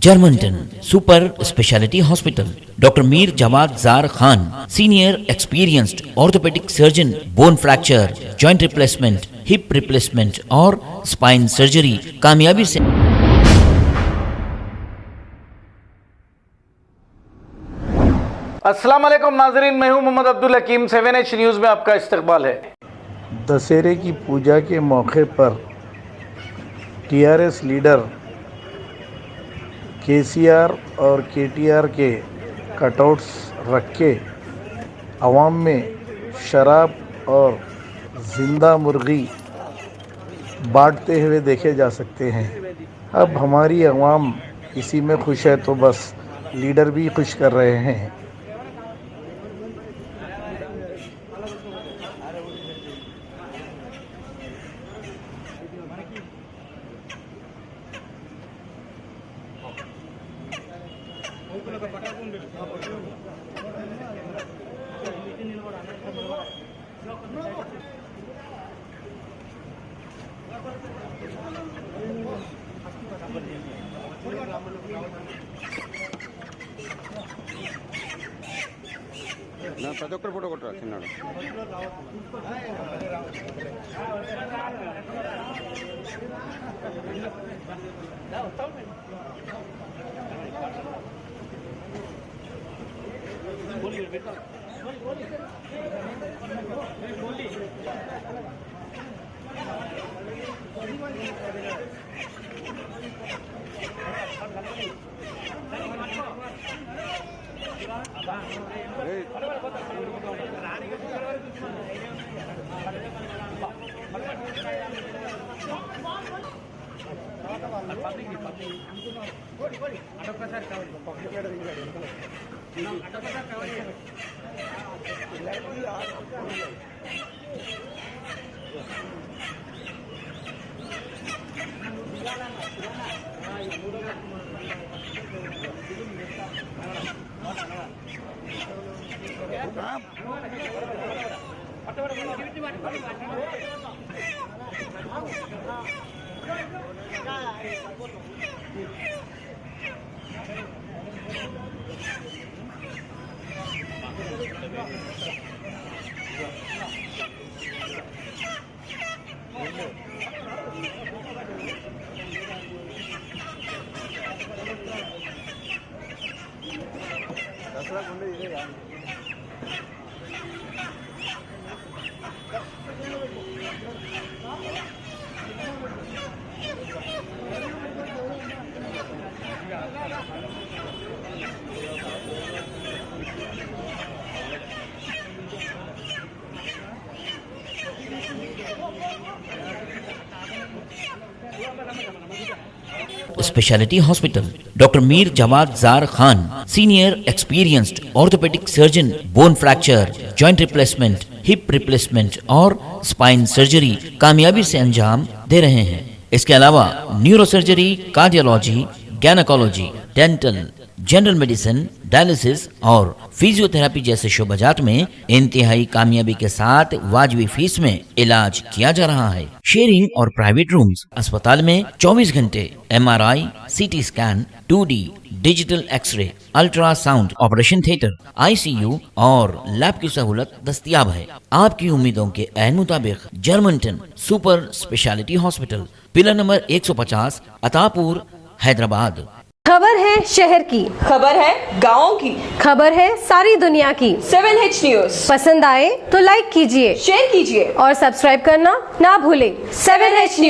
Germanton super speciality hospital, doctor Mir Jawad Zar Khan, senior experienced orthopaedic surgeon, bone fracture, joint replacement, hip replacement और spine surgery कामयाबी से। अस्सलाम वालेकुम नाजरीन, मैं हूं मोहम्मद अब्दुल हकीम। 7H न्यूज़ में आपका इस्तकबाल है। दशहरे की पूजा के मौके पर टीआरएस लीडर केसीआर और केटीआर के कटआउट्स रख के अवाम में शराब और ज़िंदा मुर्गी बांटते हुए देखे जा सकते हैं। अब हमारी अवाम इसी में खुश है तो बस लीडर भी खुश कर रहे हैं। ప్రతి ఒక్కరు ఫోటో కొట్టరా చిన్నాడు. Speciality hospital, doctor Mir Jawad Zar Khan, senior experienced orthopaedic surgeon, bone fracture, joint replacement, hip replacement और स्पाइन सर्जरी कामयाबी से अंजाम दे रहे हैं। इसके अलावा neuro surgery, cardiology, gynaecology, dental, general medicine, dialysis और फिजियोथेरेपी जैसे शोबाजात में इंतहाई कामयाबी के साथ वाजबी फीस में इलाज किया जा रहा है। शेयरिंग और प्राइवेट रूम्स, अस्पताल में 24 घंटे MRI, CT scan, 2D digital x ray, ultrasound, operation theatre, ICU और लैब की सहूलत दस्तयाब है। आपकी उम्मीदों के ऐन मुताबिक Germanton super speciality hospital, pillar number 150, Attapur, Hyderabad. खबर है शहर की, खबर है गाँव की, खबर है सारी दुनिया की। 7H न्यूज़ पसंद आए तो लाइक कीजिए, शेयर कीजिए और सब्सक्राइब करना ना भूलें। 7H news.